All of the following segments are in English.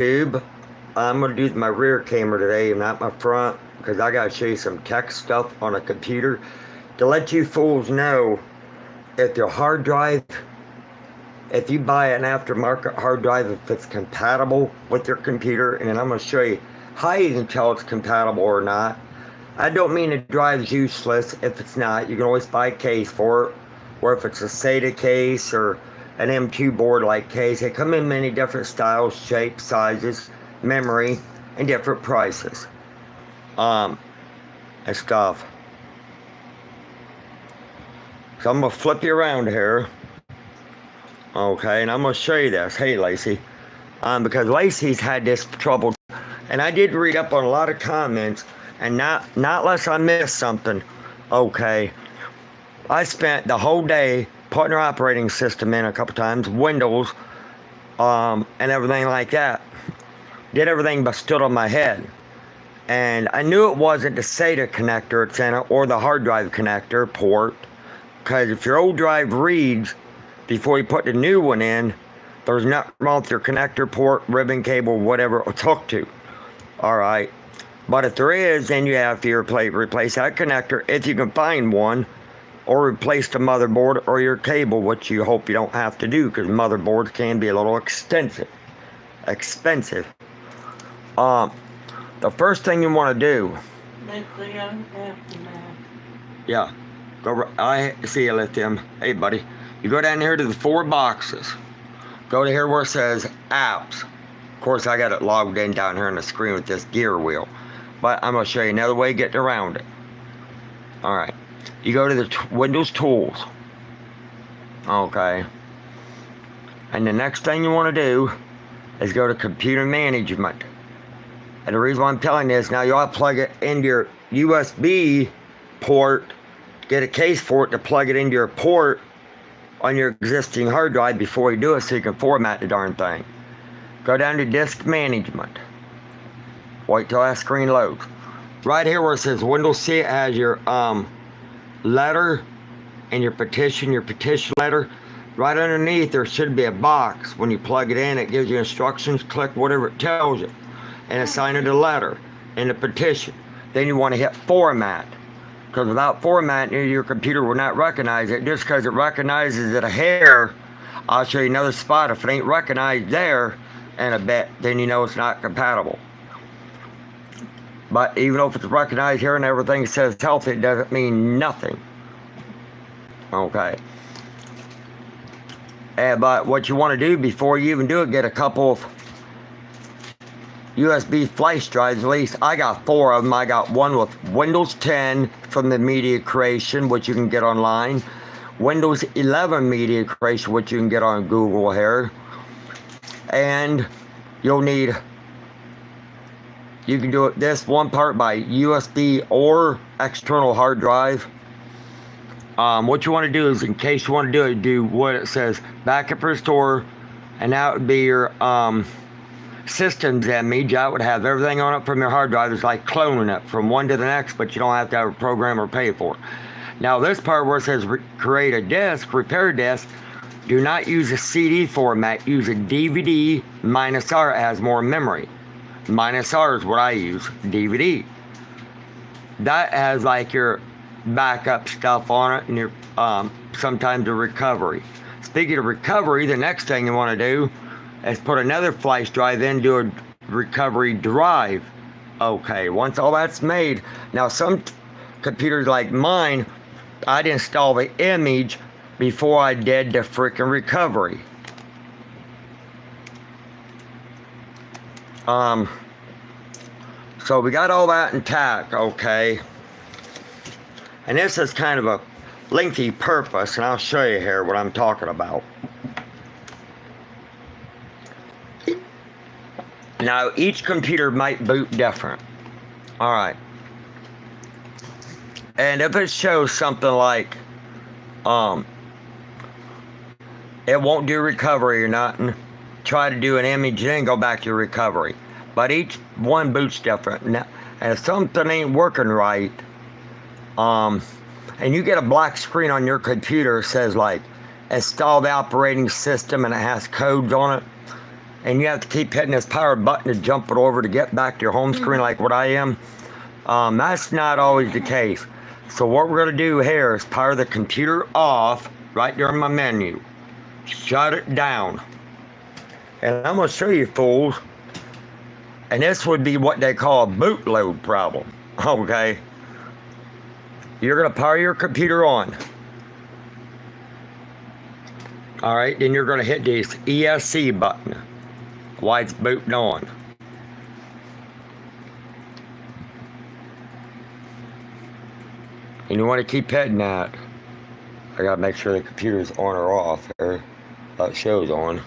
YouTube. I'm gonna do my rear camera today, not my front, because I gotta show you some tech stuff on a computer to let you fools know if your hard drive, if you buy an aftermarket hard drive, if it's compatible with your computer, and then I'm gonna show you how you can tell it's compatible or not. I don't mean the drive's useless if it's not. You can always buy a case for it, or if it's a SATA case or an M2 board like case. They come in many different styles, shapes, sizes, memory, and different prices. And stuff. So I'm gonna flip you around here. Okay, and I'm gonna show you this. Hey, Lacey. Because Lacey's had this trouble, and I did read up on a lot of comments, and not unless I missed something. Okay, I spent the whole day putting her operating system in a couple times, Windows, and everything like that. Did everything but stood on my head. And I knew it wasn't the SATA connector it's in it or the hard drive connector port, because if your old drive reads before you put the new one in, there's nothing wrong with your connector port, ribbon cable, whatever it's hooked to. Alright. But if there is, then you have to replace that connector if you can find one, or replace the motherboard or your cable, which you hope you don't have to do, because motherboards can be a little expensive. The first thing you want to do. Yeah. I see you, Lithium. Hey, buddy. You go down here to the 4 boxes. Go to here where it says apps. Of course, I got it logged in down here on the screen with this gear wheel. But I'm going to show you another way of getting around it. Alright. You go to the Windows Tools. Okay. And the next thing you want to do is go to Computer Management. And the reason why I'm telling you this, now you ought to plug it into your USB port, get a case for it to plug it into your port on your existing hard drive before you do it so you can format the darn thing. Go down to Disk Management. Wait till that screen loads. Right here where it says Windows C, it has your letter and your petition letter. Right underneath there should be a box. When you plug it in, it gives you instructions, click whatever it tells you, and assign it a letter and a petition. Then you want to hit format, because without formatting, your computer will not recognize it. Just because it recognizes it a hair, I'll show you another spot. If it ain't recognized there in a bit, then you know it's not compatible. But even if it's recognized here and everything says healthy, it doesn't mean nothing. Okay. But what you want to do before you even do it, get a couple of USB flash drives. At least I got 4 of them. I got one with Windows 10 from the Media Creation, which you can get online. Windows 11 Media Creation, which you can get on Google here. And you'll need, you can do it this one part by USB or external hard drive. What you want to do is, in case you want to do it, do what it says, backup restore, and that would be your systems image. That would have everything on it from your hard drive. It's like cloning it from one to the next, but you don't have to have a program or pay for it. Now this part where it says create a disk, repair disk, do not use a CD format, use a DVD -R. It has more memory. -R is what I use, DVD. That has like your backup stuff on it and your sometimes a recovery. Speaking of recovery, the next thing you want to do is put another flash drive in, do a recovery drive. Okay, once all that's made, now some computers like mine, I'd install the image before I did the freaking recovery. So we got all that intact, okay? And this is kind of a lengthy purpose, and I'll show you here what I'm talking about. Now, each computer might boot different. Alright. And if it shows something like, it won't do recovery or nothing, try to do an image, then go back to recovery. But each one boots different. Now, and if something ain't working right, and you get a black screen on your computer that says like, install the operating system, and it has codes on it, and you have to keep hitting this power button to jump it over to get back to your home screen like what I am. That's not always the case. So what we're going to do here is power the computer off right during my menu. Shut it down. And I'm going to show you fools. And this would be what they call a bootload problem. Okay? You're going to power your computer on. Alright, then you're going to hit this ESC button while it's booting on. And you want to keep hitting that. I got to make sure the computer's on or off here. It shows on.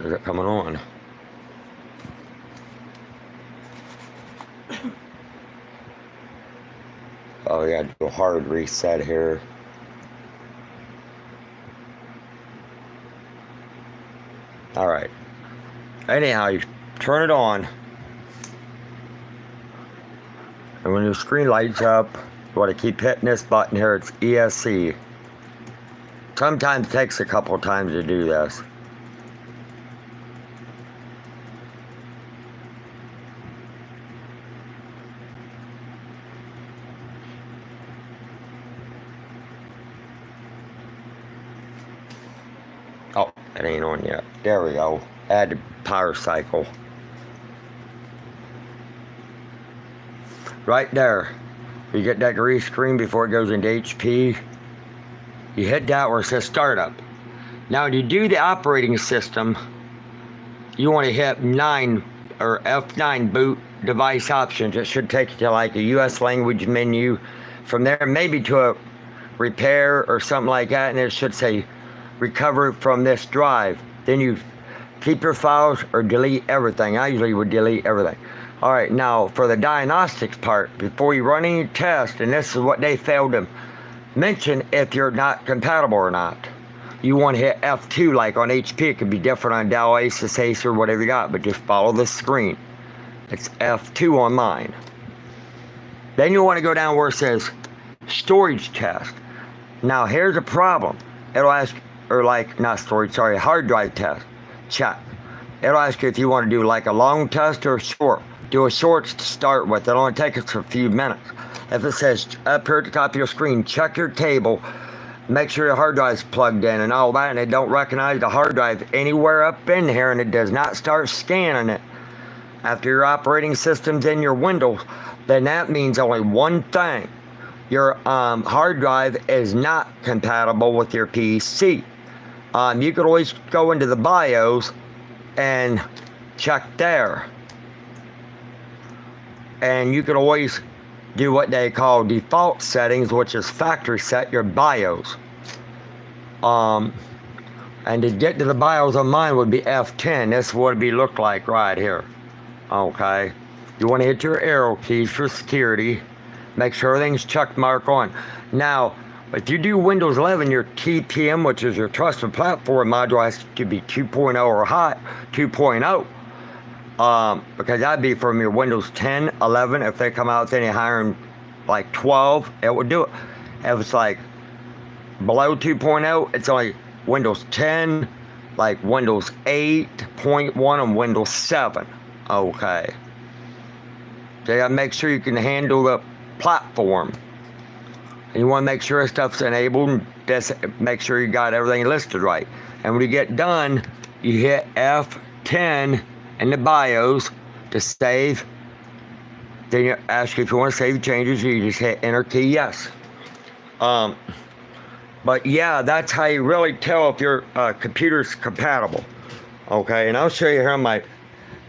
Is it coming on? Oh, we got to do a hard reset here. Alright. Anyhow, you turn it on. And when your screen lights up, you want to keep hitting this button here. It's ESC. Sometimes it takes a couple of times to do this. Oh, it ain't on yet. There we go. Add the power cycle. Right there. You get that green screen before it goes into HP. You hit that where it says startup. Now to do the operating system, you want to hit 9 or F9 boot device options. It should take you to like a US language menu. From there maybe to a repair or something like that, and it should say recover from this drive. Then you keep your files or delete everything. I usually would delete everything. Alright, now for the diagnostics part, before you run any tests, and this is what they failed to mention if you're not compatible or not. You want to hit F2 like on HP. It could be different on Dell, Asus, Acer, whatever you got, but just follow the screen. It's F2 on mine. Then you want to go down where it says storage test. Now here's a problem. It'll ask, or like, not storage, sorry, hard drive test. Check. It'll ask you if you want to do like a long test or a short. Do a short to start with. It'll only take us a few minutes. If it says up here at the top of your screen, check your table, make sure your hard drive's plugged in and all that, and it don't recognize the hard drive anywhere up in here, and it does not start scanning it after your operating system's in your Windows, then that means only one thing. Your hard drive is not compatible with your PC. You could always go into the BIOS and check there. And you could always do what they call default settings, which is factory set your BIOS. And to get to the BIOS on mine would be F10. This would be look like right here. Okay. You want to hit your arrow keys for security. Make sure everything's check mark on. Now, if you do Windows 11, your TPM, which is your trusted platform module, has to be 2.0 or hot 2.0. Because that'd be from your Windows 10, 11. If they come out with any higher than like 12, it would do it. If it's like below 2.0, it's only Windows 10, like Windows 8.1 and Windows 7. Okay. So you gotta make sure you can handle the platform. And you want to make sure stuff's enabled and just make sure you got everything listed right. And when you get done, you hit F10 in the BIOS to save. Then you ask you if you want to save changes, you just hit enter key yes. But yeah, that's how you really tell if your computer's compatible. Okay, and I'll show you here on my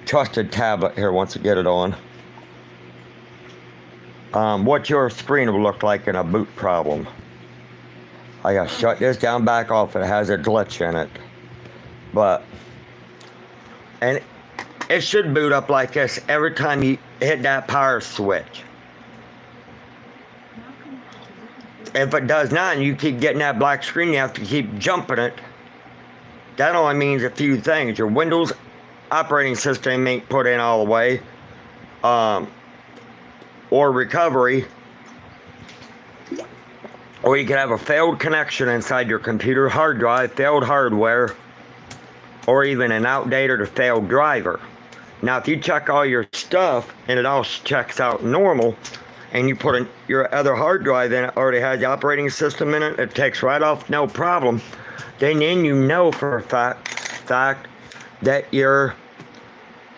trusted tablet here once I get it on. What your screen will look like in a boot problem. I gotta shut this down back off. It has a glitch in it. And it should boot up like this every time you hit that power switch. If it does not and you keep getting that black screen, you have to keep jumping it. That only means a few things. Your Windows operating system ain't put in all the way. or recovery, or you could have a failed connection inside your computer hard drive, failed hardware, or even an outdated or failed driver. Now, if you check all your stuff and it all checks out normal, and you put in your other hard drive in it, already has the operating system in it, it takes right off, no problem, then you know for a fact that your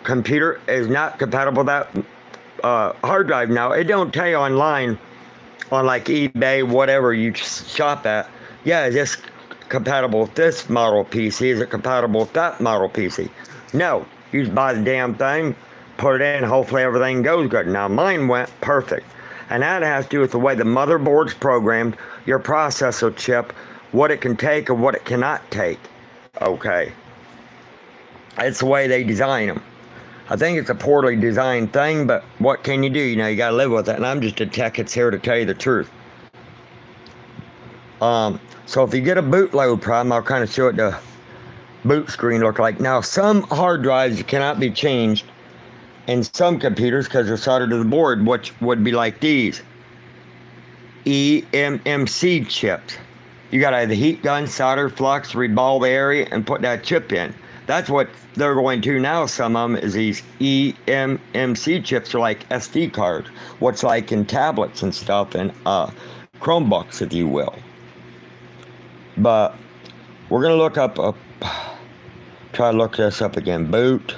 computer is not compatible with that hard drive. Now, it don't tell you online on like eBay, whatever you shop at, yeah, is this compatible with this model PC? Is it compatible with that model PC? No, you just buy the damn thing, put it in, hopefully everything goes good. Now, mine went perfect. And that has to do with the way the motherboard's programmed, your processor chip, what it can take and what it cannot take. Okay. It's the way they design them. I think it's a poorly designed thing, but what can you do? You know, you gotta live with it. And I'm just a tech that's here to tell you the truth. So if you get a bootload problem, I'll kind of show what the boot screen look like. Now, some hard drives cannot be changed in some computers because they're soldered to the board, which would be like these eMMC chips. You gotta have the heat gun, solder, flux, reball the area, and put that chip in. That's what they're going to now. Some of them is these eMMC chips are like SD cards, what's like in tablets and stuff, and Chromebooks, if you will. But we're gonna look up try to look this up again. Boot.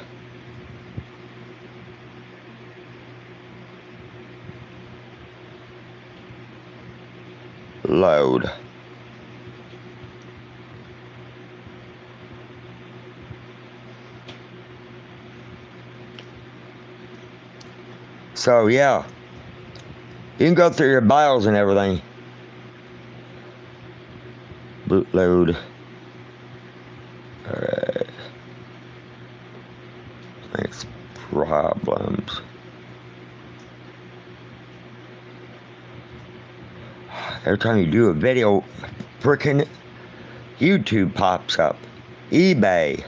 Load. So yeah, you can go through your BIOS and everything. Bootload. Alright. Makes problems. Every time you do a video, frickin' YouTube pops up. eBay.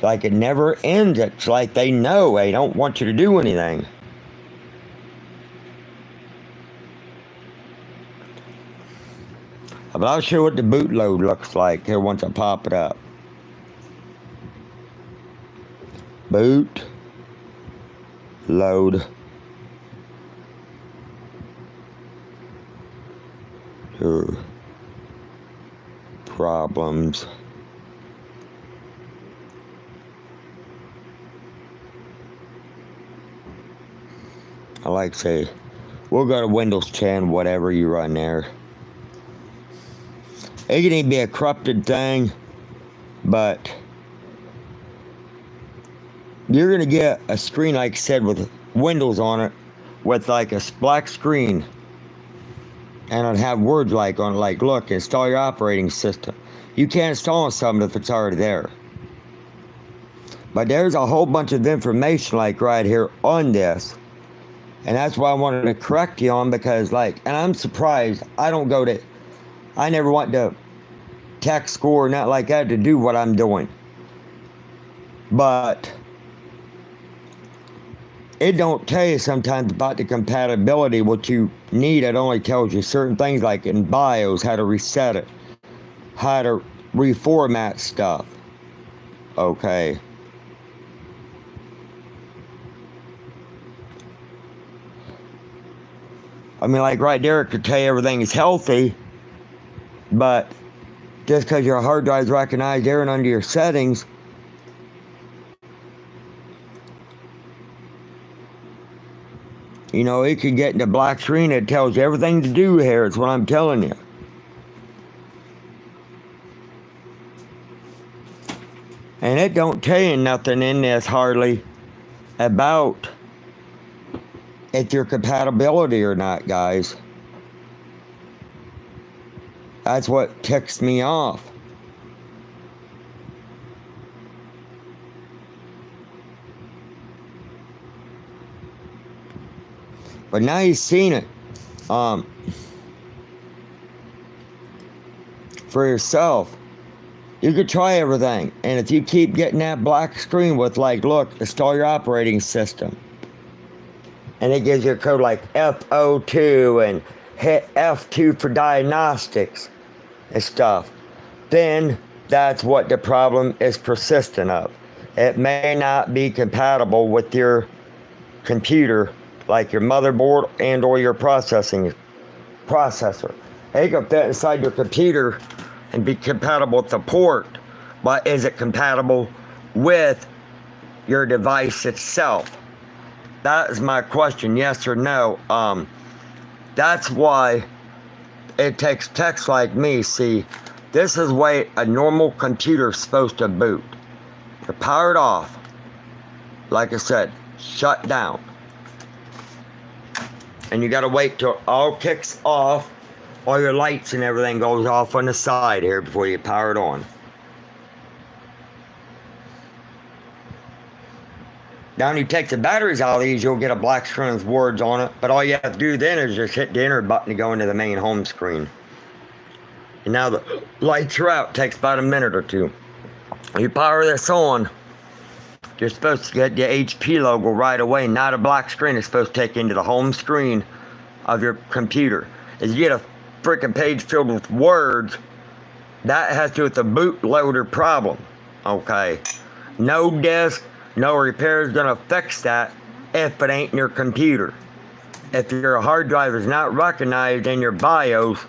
Like it never ends. It's like they know they don't want you to do anything. But I'll show you what the bootload looks like here once I pop it up. Boot. Load. Problems. I like to say, we'll go to Windows 10, whatever you run there. It can even be a corrupted thing, but you're going to get a screen, like I said, with Windows on it, with like a black screen. And it'll have words like on it, like, look, install your operating system. You can't install something if it's already there. But there's a whole bunch of information like right here on this. And that's why I wanted to correct you on, because like, and I'm surprised, I never went to tech school or not like that to do what I'm doing. But it don't tell you sometimes about the compatibility, what you need. It only tells you certain things like in BIOS, how to reset it, how to reformat stuff. Okay. I mean, like right there, it could tell you everything is healthy, but just because your hard drive is recognized there and under your settings, you know, it could get in the black screen. It tells you everything to do here. It's what I'm telling you. And it don't tell you nothing in this hardly about if your compatibility or not, guys. That's what ticks me off. But now you've seen it for yourself. You could try everything. And if you keep getting that black screen with like, look, install your operating system. And it gives you a code like F02 and hit F2 for diagnostics and stuff. Then that's what the problem is persistent of. It may not be compatible with your computer, like your motherboard and or your processor. It can fit inside your computer and be compatible with the port, but is it compatible with your device itself? That is my question, yes or no. That's why it takes techs like me. See, this is the way a normal computer is supposed to boot. You're powered off. Like I said, shut down. And you gotta wait till it all kicks off, all your lights and everything goes off on the side here before you power it on. Now when you take the batteries out of these, you'll get a black screen with words on it, but all you have to do then is just hit the enter button to go into the main home screen. And now the lights are out. It takes about a minute or two. You power this on, you're supposed to get the HP logo right away, not a black screen. It's supposed to take you into the home screen of your computer. If you get a freaking page filled with words, that has to do with the bootloader problem, okay? No disk, no repair is gonna fix that if it ain't in your computer. If your hard drive is not recognized in your BIOS,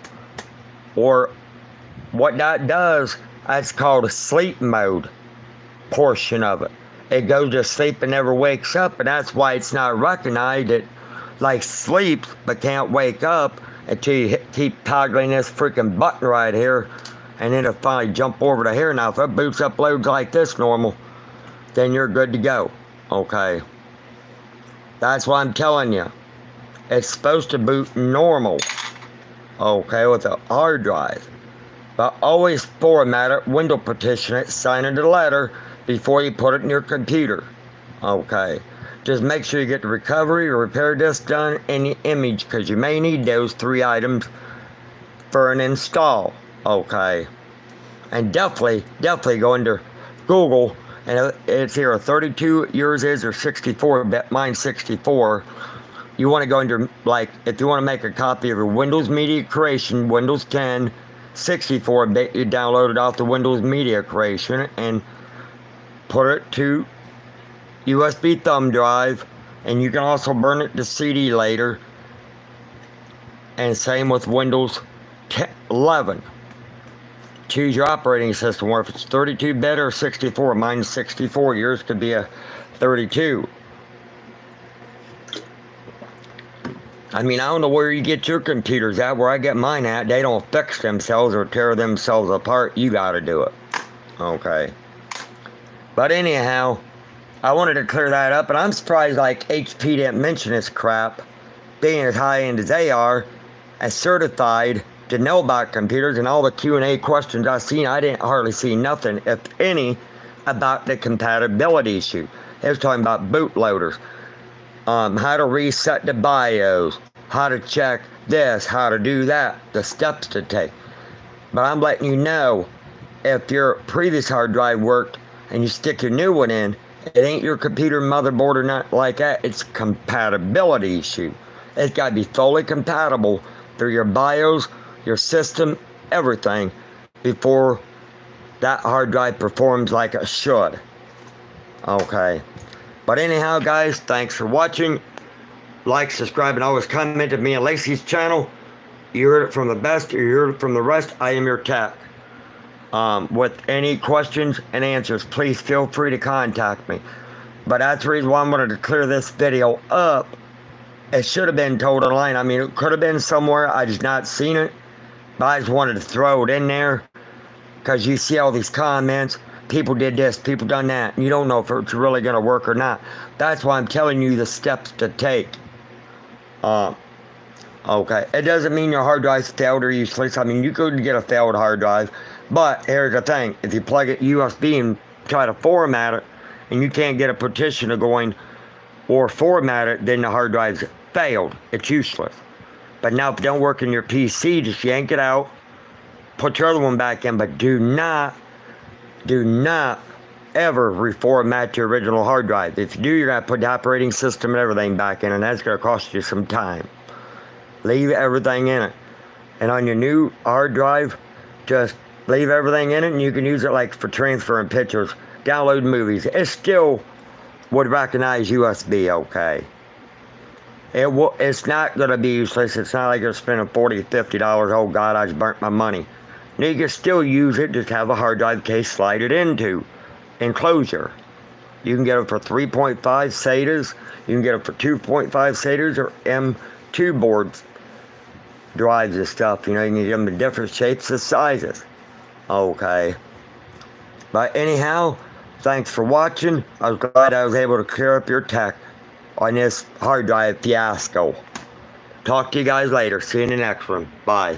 or what that does, that's called a sleep mode portion of it. It goes to sleep and never wakes up, and that's why it's not recognized. It like sleeps but can't wake up until you keep toggling this freaking button right here, and then it'll finally jump over to here. Now if it boots up loads like this normal, then you're good to go, okay? That's why I'm telling you. It's supposed to boot normal, okay, with a hard drive. But always format it, window partition it, sign it a letter before you put it in your computer, okay? Just make sure you get the recovery or repair disk done and the image, because you may need those 3 items for an install, okay? And definitely go into Google, and it's here 32, yours is, or 64, mine's 64. You want to go into, like, if you want to make a copy of your Windows Media Creation, Windows 10, 64-bit, you download it off the Windows Media Creation and put it to USB thumb drive, and you can also burn it to CD later. And same with Windows 11. Choose your operating system, or if it's 32-bit or 64. Mine's 64, yours could be a 32. I mean, I don't know where you get your computers at. Where I get mine at, they don't fix themselves or tear themselves apart. You gotta do it, okay? But anyhow, I wanted to clear that up, and I'm surprised like HP didn't mention this crap, being as high-end as they are, as certified to know about computers. And all the Q&A questions I've seen, I didn't hardly see nothing, if any, about the compatibility issue. It was talking about bootloaders, how to reset the BIOS, how to check this, how to do that, the steps to take. But I'm letting you know, if your previous hard drive worked and you stick your new one in, it ain't your computer motherboard or not like that. It's a compatibility issue. It's got to be fully compatible through your BIOS, your system, everything, before that hard drive performs like it should. Okay. But anyhow, guys, thanks for watching. Like, subscribe, and always comment to me and Lacey's channel. You heard it from the best, or you heard it from the rest. I am your tech. With any questions and answers, please feel free to contact me. But that's the reason why I wanted to clear this video up. It should have been told online. I mean, it could have been somewhere. I just not seen it. But I just wanted to throw it in there, because you see all these comments. People did this, people done that, and you don't know if it's really going to work or not. That's why I'm telling you the steps to take. Okay, it doesn't mean your hard drive's failed or useless. I mean, you could get a failed hard drive, but here's the thing. If you plug it USB and try to format it, and you can't get a partition to go in or format it, then the hard drive's failed. It's useless. But now if it don't work in your PC, just yank it out, put your other one back in, but do not Do not ever reformat your original hard drive. If you do, you're going to put the operating system and everything back in, and that's going to cost you some time. Leave everything in it. And on your new hard drive, just leave everything in it, and you can use it like for transferring pictures, download movies. It still would recognize USB okay. It's not going to be useless. It's not like you're spending $40, $50. Oh God, I just burnt my money. You can still use it, just have a hard drive case slide it into enclosure. You can get it for 3.5 SATAs. You can get it for 2.5 SATAs or M2 boards, drives and stuff. You know, you can get them in different shapes and sizes. Okay. But anyhow, thanks for watching. I was glad I was able to clear up your tech on this hard drive fiasco. Talk to you guys later. See you in the next one. Bye.